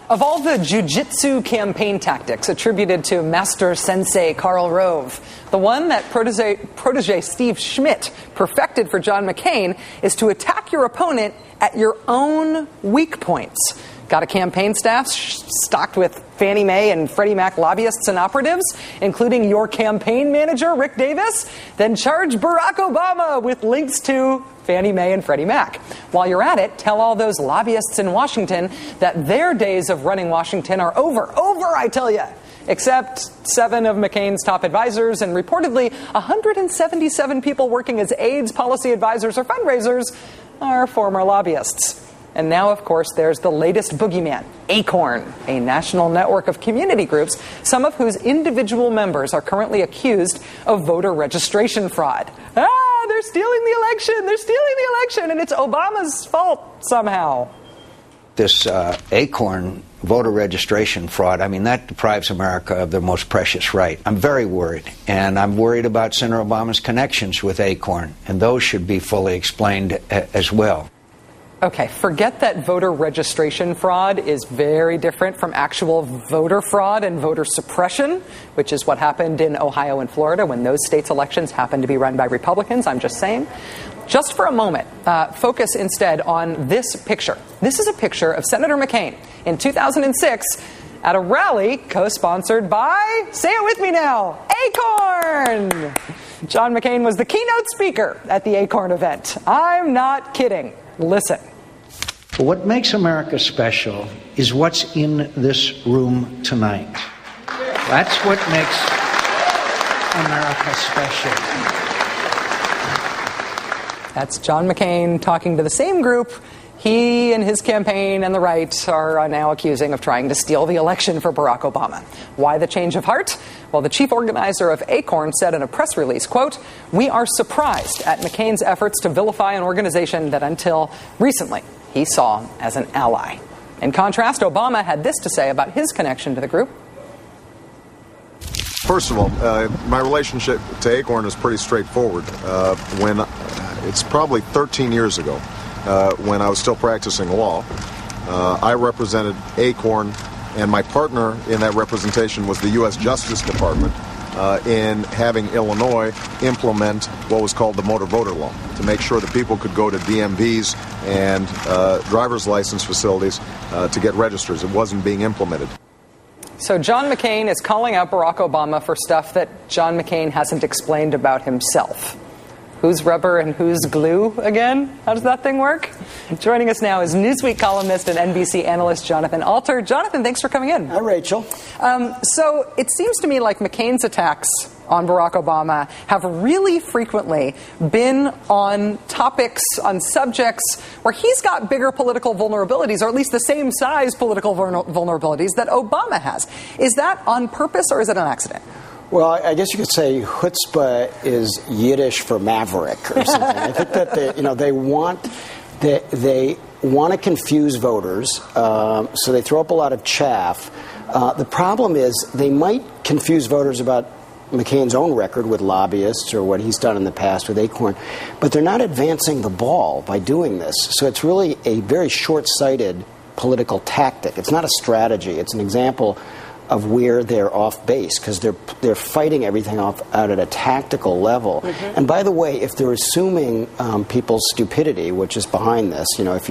Of all the jiu-jitsu campaign tactics attributed to master sensei Karl Rove, the one that protege Steve Schmidt perfected for John McCain is to attack your opponent at your own weak points. Got a campaign staff stocked with Fannie Mae and Freddie Mac lobbyists and operatives, including your campaign manager, Rick Davis? Then charge Barack Obama with links to Fannie Mae and Freddie Mac. While you're at it, tell all those lobbyists in Washington that their days of running Washington are over, I tell you. Except 7 of McCain's top advisors and reportedly 177 people working as aides, policy advisors, or fundraisers are former lobbyists. And now, of course, there's the latest boogeyman, ACORN, a national network of community groups, some of whose individual members are currently accused of voter registration fraud. They're stealing the election, and it's Obama's fault somehow. This ACORN voter registration fraud, I mean, that deprives America of their most precious right. I'm very worried, and I'm worried about Senator Obama's connections with ACORN, and those should be fully explained as well. Okay, forget that voter registration fraud is very different from actual voter fraud and voter suppression, which is what happened in Ohio and Florida when those states' elections happened to be run by Republicans. I'm just saying. Just for a moment, focus instead on this picture. This is a picture of Senator McCain in 2006 at a rally co-sponsored by, say it with me now, ACORN! John McCain was the keynote speaker at the ACORN event. I'm not kidding. Listen. What makes America special is what's in this room tonight. That's what makes America special. That's John McCain talking to the same group he and his campaign and the right are now accusing of trying to steal the election for Barack Obama. Why the change of heart? Well, the chief organizer of ACORN said in a press release, quote, "We are surprised at McCain's efforts to vilify an organization that until recently he saw as an ally." In contrast, Obama had this to say about his connection to the group. First of all, my relationship to ACORN is pretty straightforward. It's probably 13 years ago. When I was still practicing law, I represented ACORN, and my partner in that representation was the U.S. Justice Department in having Illinois implement what was called the motor voter law to make sure that people could go to DMVs and driver's license facilities to get registers. It wasn't being implemented. So John McCain is calling out Barack Obama for stuff that John McCain hasn't explained about himself. Who's rubber and who's glue again? How does that thing work? Joining us now is Newsweek columnist and NBC analyst Jonathan Alter. Jonathan, thanks for coming in. Hi, Rachel. So it seems to me like McCain's attacks on Barack Obama have really frequently been on topics, on subjects where he's got bigger political vulnerabilities, or at least the same size political vulnerabilities that Obama has. Is that on purpose or is it an accident? Well, I guess you could say chutzpah is Yiddish for maverick or something. I think that they want to confuse voters, so they throw up a lot of chaff. The problem is they might confuse voters about McCain's own record with lobbyists or what he's done in the past with ACORN, but they're not advancing the ball by doing this. So it's really a very short-sighted political tactic. It's not a strategy. It's an example of where they're off base, because they're fighting everything off out at a tactical level. Mm-hmm. And by the way, if they're assuming people's stupidity, which is behind this, if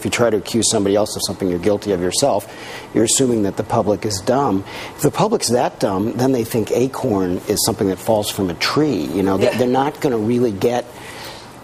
you try to accuse somebody else of something you're guilty of yourself, you're assuming that the public is dumb. If the public's that dumb, then they think ACORN is something that falls from a tree. They're not going to really get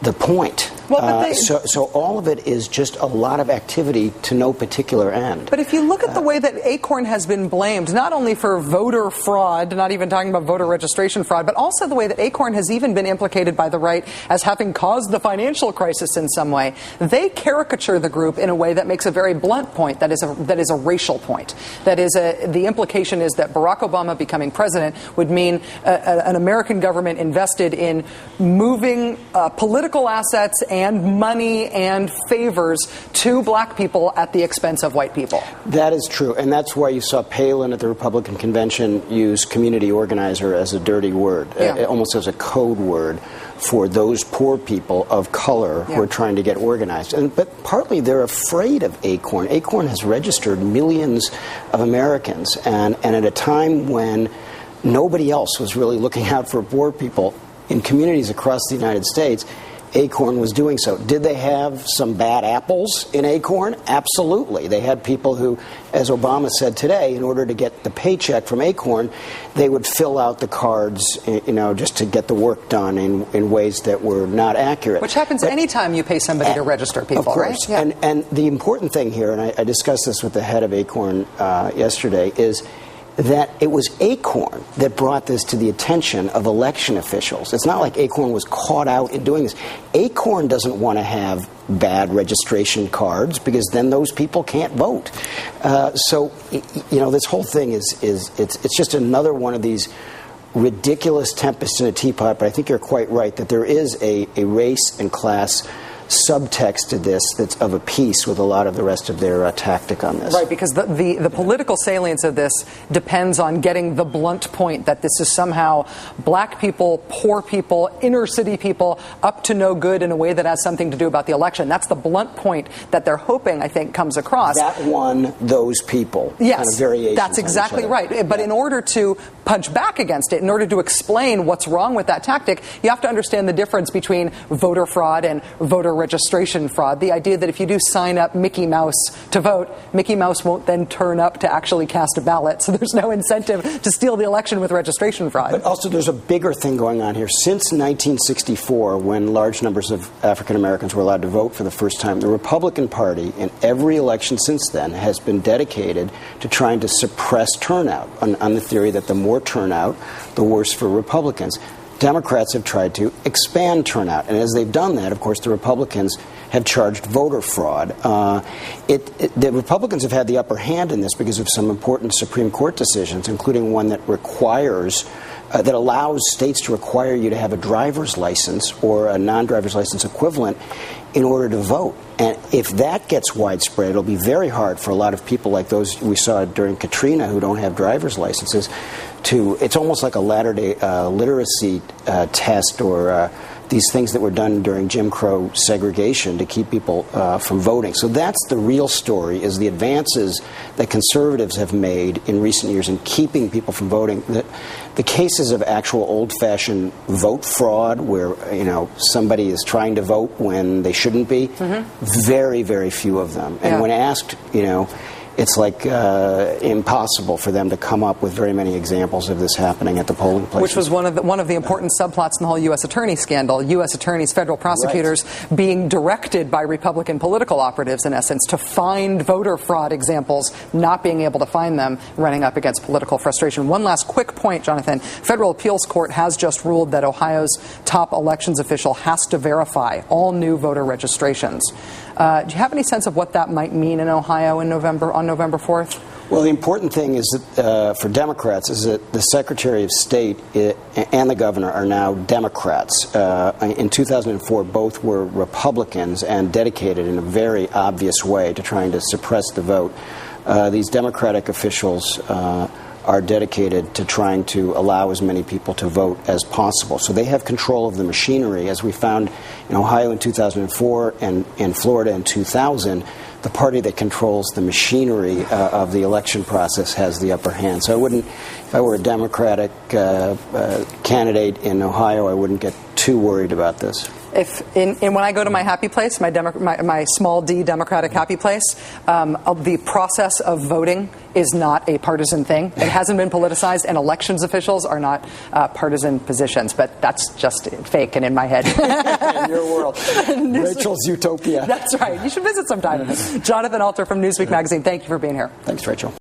the point. Well, so all of it is just a lot of activity to no particular end. But if you look at the way that ACORN has been blamed, not only for voter fraud, not even talking about voter registration fraud, but also the way that ACORN has even been implicated by the right as having caused the financial crisis in some way, they caricature the group in a way that makes a very blunt point, that is a racial point. That is, the implication is that Barack Obama becoming president would mean an American government invested in moving political assets and money and favors to black people at the expense of white people. That is true, and that's why you saw Palin at the Republican convention use community organizer as a dirty word, almost as a code word for those poor people of color who are trying to get organized. But partly they're afraid of ACORN. ACORN has registered millions of Americans, and at a time when nobody else was really looking out for poor people in communities across the United States, ACORN was doing so. Did they have some bad apples in ACORN? Absolutely. They had people who, as Obama said today, in order to get the paycheck from ACORN, they would fill out the cards, just to get the work done in ways that were not accurate. Which happens anytime you pay somebody to register people, of course. right? Yeah. And the important thing here, and I discussed this with the head of ACORN yesterday, is that it was ACORN that brought this to the attention of election officials. It's not like ACORN was caught out in doing this. ACORN doesn't want to have bad registration cards because then those people can't vote. So this whole thing it's just another one of these ridiculous tempests in a teapot. But I think you're quite right that there is a race and class subtext to this that's of a piece with a lot of the rest of their tactic on this. Right, because the political salience of this depends on getting the blunt point that this is somehow black people, poor people, inner city people up to no good in a way that has something to do about the election. That's the blunt point that they're hoping, I think, comes across. That won those people. Yes, kind of variations that's exactly right. But in order to punch back against it, in order to explain what's wrong with that tactic, you have to understand the difference between voter fraud and voter registration fraud. The idea that if you do sign up Mickey Mouse to vote, Mickey Mouse won't then turn up to actually cast a ballot. So there's no incentive to steal the election with registration fraud. But also there's a bigger thing going on here. Since 1964, when large numbers of African Americans were allowed to vote for the first time, the Republican Party in every election since then has been dedicated to trying to suppress turnout on the theory that the more turnout, the worse for Republicans. Democrats have tried to expand turnout, and as they've done that, of course, the Republicans have charged voter fraud. The Republicans have had the upper hand in this because of some important Supreme Court decisions, including one that requires that allows states to require you to have a driver's license or a non-driver's license equivalent in order to vote. And if that gets widespread, it'll be very hard for a lot of people like those we saw during Katrina who don't have driver's licenses it's almost like a latter-day literacy test or these things that were done during Jim Crow segregation to keep people from voting. So that's the real story, is the advances that conservatives have made in recent years in keeping people from voting. The cases of actual old-fashioned vote fraud where, somebody is trying to vote when they shouldn't be, very, very few of them. And when asked, it's like impossible for them to come up with very many examples of this happening at the polling places. Which was one of the important subplots in the whole U.S. attorney scandal. U.S. attorneys, federal prosecutors being directed by Republican political operatives, in essence, to find voter fraud examples, not being able to find them, running up against political frustration. One last quick point, Jonathan. Federal Appeals Court has just ruled that Ohio's top elections official has to verify all new voter registrations. Do you have any sense of what that might mean in Ohio on November 4th? Well, the important thing is that for Democrats is that the Secretary of State and the governor are now Democrats. In 2004, both were Republicans and dedicated in a very obvious way to trying to suppress the vote. These Democratic officials are dedicated to trying to allow as many people to vote as possible. So they have control of the machinery. As we found in Ohio in 2004 and in Florida in 2000, the party that controls the machinery of the election process has the upper hand. So if I were a Democratic candidate in Ohio, I wouldn't get too worried about this. When I go to my happy place, my small d Democratic happy place, the process of voting is not a partisan thing. It hasn't been politicized, and elections officials are not partisan positions. But that's just fake and in my head. In your world. Rachel's utopia. That's right. You should visit sometime. Jonathan Alter from Newsweek Magazine, thank you for being here. Thanks, Rachel.